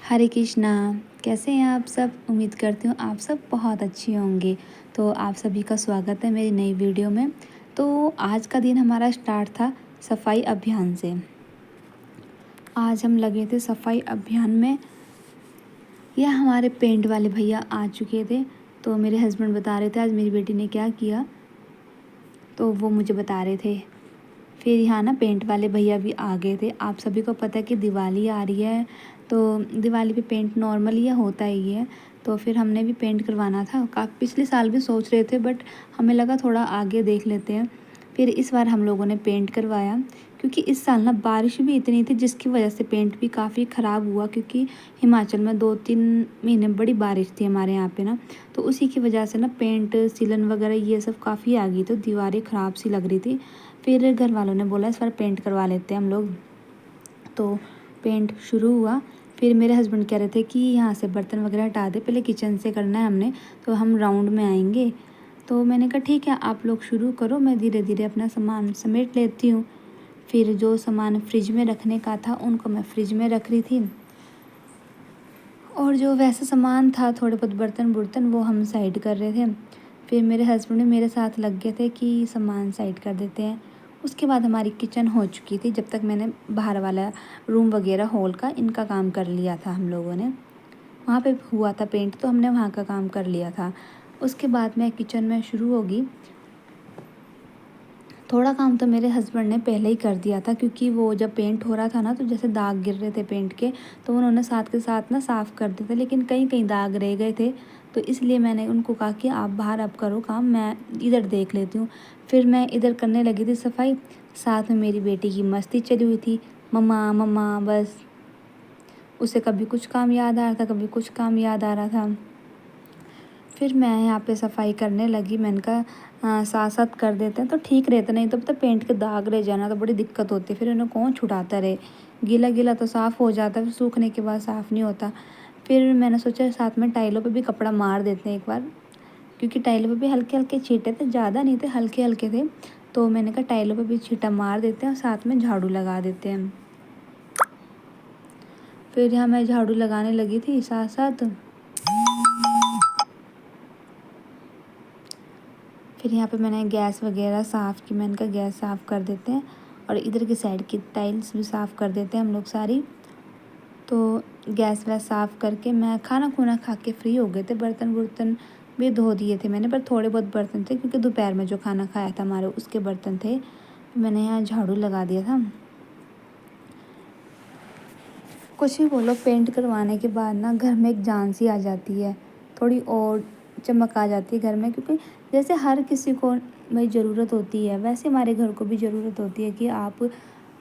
हरे कृष्णा। कैसे हैं आप सब? उम्मीद करती हूँ आप सब बहुत अच्छे होंगे। तो आप सभी का स्वागत है मेरी नई वीडियो में। तो आज का दिन हमारा स्टार्ट था सफाई अभियान से। आज हम लगे थे सफाई अभियान में। यह हमारे पेंट वाले भैया आ चुके थे। तो मेरे हस्बैंड बता रहे थे आज मेरी बेटी ने क्या किया, तो वो मुझे बता रहे थे। फिर यहाँ ना पेंट वाले भैया भी आ गए थे। आप सभी को पता है कि दिवाली आ रही है, तो दिवाली पे पेंट नॉर्मली या होता ही है। तो फिर हमने भी पेंट करवाना था। पिछले साल भी सोच रहे थे, बट हमें लगा थोड़ा आगे देख लेते हैं। फिर इस बार हम लोगों ने पेंट करवाया, क्योंकि इस साल ना बारिश भी इतनी थी जिसकी वजह से पेंट भी काफ़ी ख़राब हुआ। क्योंकि हिमाचल में 2-3 महीने बड़ी बारिश थी हमारे यहाँ पे ना, तो उसी की वजह से ना पेंट सीलन वगैरह ये सब काफ़ी आ गई, तो दीवारें ख़राब सी लग रही थी। फिर घर वालों ने बोला इस बार पेंट करवा लेते हैं हम लोग। तो पेंट शुरू हुआ। फिर मेरे हस्बैंड कह रहे थे कि यहाँ से बर्तन वगैरह हटा दे, पहले किचन से करना है हमने, तो हम राउंड में आएंगे। तो मैंने कहा ठीक है, आप लोग शुरू करो, मैं धीरे धीरे अपना सामान समेट लेती हूँ। फिर जो सामान फ्रिज में रखने का था उनको मैं फ्रिज में रख रही थी, और जो वैसा सामान था थोड़े बहुत बर्तन बुर्तन वो हम साइड कर रहे थे। फिर मेरे हस्बैंड भी मेरे साथ लग गए थे कि सामान साइड कर देते हैं। उसके बाद हमारी किचन हो चुकी थी, जब तक मैंने बाहर वाला रूम वगैरह हॉल का इनका काम कर लिया था। हम लोगों ने वहाँ पे हुआ था पेंट, तो हमने वहाँ का काम कर लिया था। उसके बाद मैं किचन में शुरू होगी। थोड़ा काम तो मेरे हस्बैंड ने पहले ही कर दिया था, क्योंकि वो जब पेंट हो रहा था ना, तो जैसे दाग गिर रहे थे पेंट के, तो उन्होंने साथ के साथ ना साफ़ कर दिए थे, लेकिन कहीं कहीं दाग रह गए थे। तो इसलिए मैंने उनको कहा कि आप बाहर अब करो काम, मैं इधर देख लेती हूँ। फिर मैं इधर करने लगी थी सफाई। साथ में मेरी बेटी की मस्ती चली हुई थी, मम्मा मम्मा बस। उसे कभी कुछ काम याद आ रहा था, कभी कुछ काम याद आ रहा था। फिर मैं यहाँ पे सफाई करने लगी। मैंने कहा साथ साथ कर देते हैं तो ठीक रहता, नहीं तो पता पेंट के दाग रह जाना तो बड़ी दिक्कत होती है। फिर उन्हें कौन छुड़ाता रहे, गीला गीला तो साफ़ हो जाता है, फिर सूखने के बाद साफ़ नहीं होता। फिर मैंने सोचा साथ में टाइलों पे भी कपड़ा मार देते हैं एक बार, क्योंकि टाइलों पे भी हल्के हल्के छींटे थे, ज़्यादा नहीं थे, हल्के हल्के थे। तो मैंने कहा टाइलों पे भी छींटा मार देते हैं और साथ में झाड़ू लगा देते हैं। फिर यहाँ मैं झाड़ू लगाने लगी थी साथ साथ। फिर यहाँ पे मैंने गैस वगैरह साफ़ की। मैंने कहा गैस साफ़ कर देते हैं, और इधर की साइड की टाइल्स भी साफ़ कर देते हैं हम लोग सारी। तो गैस वैस साफ़ करके मैं खाना खुना खा के फ्री हो गए थे। बर्तन बुर्तन भी धो दिए थे मैंने, पर थोड़े बहुत बर्तन थे क्योंकि दोपहर में जो खाना खाया था हमारे उसके बर्तन थे। मैंने यहाँ झाड़ू लगा दिया था। कुछ भी बोलो, पेंट करवाने के बाद ना घर में एक जान सी आ जाती है, थोड़ी और चमक आ जाती है घर में। क्योंकि जैसे हर किसी को भाई ज़रूरत होती है, वैसे हमारे घर को भी ज़रूरत होती है कि आप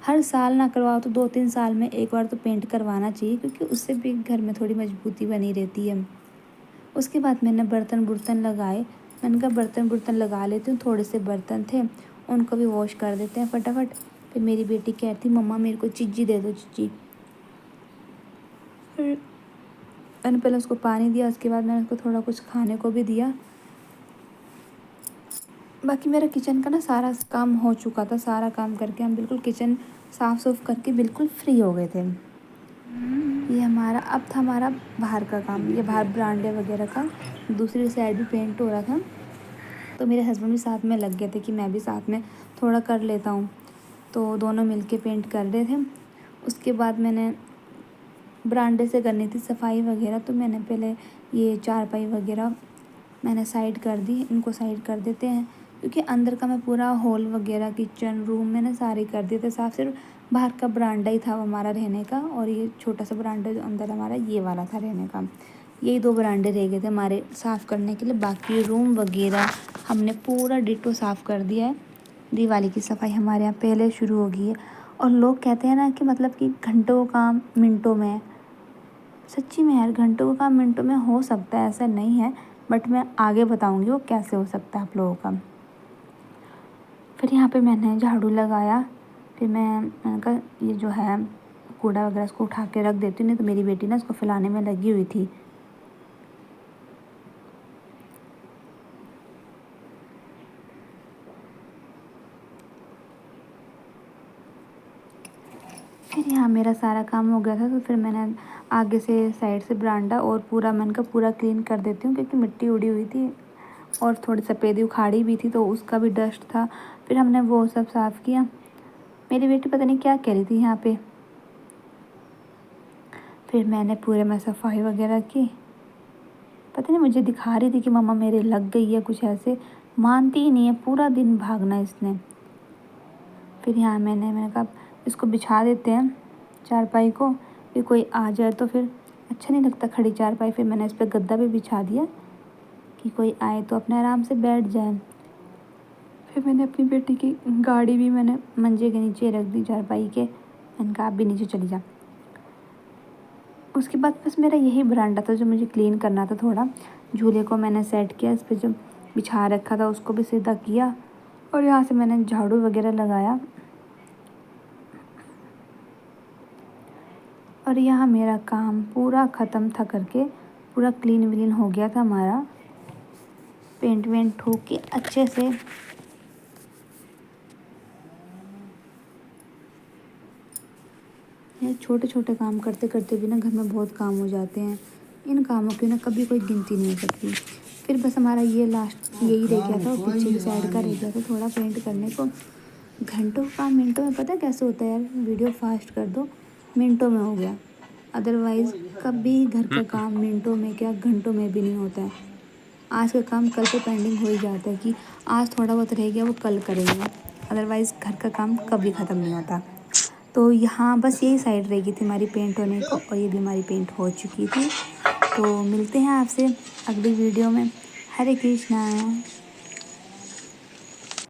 हर साल ना करवाओ तो 2-3 साल में एक बार तो पेंट करवाना चाहिए, क्योंकि उससे भी घर में थोड़ी मजबूती बनी रहती है। उसके बाद मैंने बर्तन बुर्तन लगाए। मैंने कहा बर्तन बुर्तन लगा लेती हूँ, थोड़े से बर्तन थे उनको भी वॉश कर देते हैं फटाफट। फिर मेरी बेटी कहती मम्मा मेरे को चिज्जी दे दो, चिज्जी। फिर मैंने पहले उसको पानी दिया, उसके बाद मैंने उसको थोड़ा कुछ खाने को भी दिया। बाकी मेरा किचन का ना सारा काम हो चुका था। सारा काम करके हम बिल्कुल किचन साफ़ सुफ करके बिल्कुल फ्री हो गए थे। ये हमारा अब था हमारा बाहर का काम, ये बाहर बरांडे वगैरह का। दूसरी साइड भी पेंट हो रहा था, तो मेरे हस्बैंड भी साथ में लग गए थे कि मैं भी साथ में थोड़ा कर लेता हूँ। तो दोनों मिलके पेंट कर रहे थे। उसके बाद मैंने बरांडे से करनी थी सफाई वगैरह, तो मैंने पहले ये चारपाई वगैरह मैंने साइड कर दी। इनको साइड कर देते हैं, क्योंकि अंदर का मैं पूरा हॉल वगैरह किचन रूम मैंने सारे कर दिए थे साफ़। सिर्फ बाहर का बरांडा ही था वो हमारा रहने का, और ये छोटा सा बरांडा जो अंदर हमारा ये वाला था रहने का। यही 2 बरांडे रह गए थे हमारे साफ़ करने के लिए। बाकी रूम वगैरह हमने पूरा डिटो साफ़ कर दिया है। दिवाली की सफाई हमारे यहाँ पहले शुरू हो गई है। और लोग कहते हैं ना कि मतलब कि घंटों का काम मिनटों में है। सच्ची में यार, घंटों का काम मिनटों में हो सकता है, ऐसा नहीं है। बट मैं आगे बताऊंगी वो कैसे हो सकता है आप लोगों का। फिर यहाँ पे मैंने झाड़ू लगाया। फिर मैंने कहा ये जो है कूड़ा वगैरह इसको उठा के रख देती हूँ, नहीं तो मेरी बेटी ना इसको फैलाने में लगी हुई थी। फिर यहाँ मेरा सारा काम हो गया था, तो फिर मैंने आगे से साइड से बरांडा और पूरा मन का पूरा क्लीन कर देती हूँ, क्योंकि मिट्टी उड़ी हुई थी और थोड़ी सफ़ेदी उखाड़ी भी थी तो उसका भी डस्ट था। फिर हमने वो सब साफ़ किया। मेरी बेटी पता नहीं क्या कह रही थी यहाँ पे। फिर मैंने पूरे में सफाई वगैरह की। पता नहीं मुझे दिखा रही थी कि मम्मा मेरे लग गई है, कुछ ऐसे। मानती ही नहीं है, पूरा दिन भागना इसने। फिर यहाँ मैंने कहा इसको बिछा देते हैं चारपाई को, फिर कोई आ जाए तो फिर अच्छा नहीं लगता खड़ी चारपाई। फिर मैंने इस पर गद्दा भी बिछा दिया कि कोई आए तो अपने आराम से बैठ जाए। फिर मैंने अपनी बेटी की गाड़ी भी मैंने मंजे के नीचे रख दी चारपाई के। मैंने कहा आप भी नीचे चली जा। उसके बाद बस मेरा यही बरांडा था जो मुझे क्लीन करना था थोड़ा। झूले को मैंने सेट किया, इस पर जो बिछा रखा था उसको भी सीधा किया और यहाँ से मैंने झाड़ू वगैरह लगाया। और यहाँ मेरा काम पूरा ख़त्म था करके, पूरा क्लीन विलीन हो गया था हमारा। पेंट वेंट ठोक के अच्छे से ये छोटे छोटे काम करते करते भी ना घर में बहुत काम हो जाते हैं। इन कामों की ना कभी कोई गिनती नहीं हो सकती। फिर बस हमारा ये लास्ट यही रह गया था और पीछे की साइड का रह गया था थोड़ा पेंट करने को। घंटों का काम मिनटों में पता है कैसे होता है यार। वीडियो फास्ट कर दो, मिनटों में हो गया। अदरवाइज़ कभी घर का काम मिनटों में क्या घंटों में भी नहीं होता है। आज का काम कल पे पेंडिंग हो ही जाता है कि आज थोड़ा बहुत रह गया वो कल करेंगे। अदरवाइज़ घर का काम कभी ख़त्म नहीं होता। तो यहाँ बस यही साइड रह गई थी हमारी पेंट होने को और ये भी हमारी पेंट हो चुकी थी। तो मिलते हैं आपसे अगली वीडियो में। हरे कृष्णा।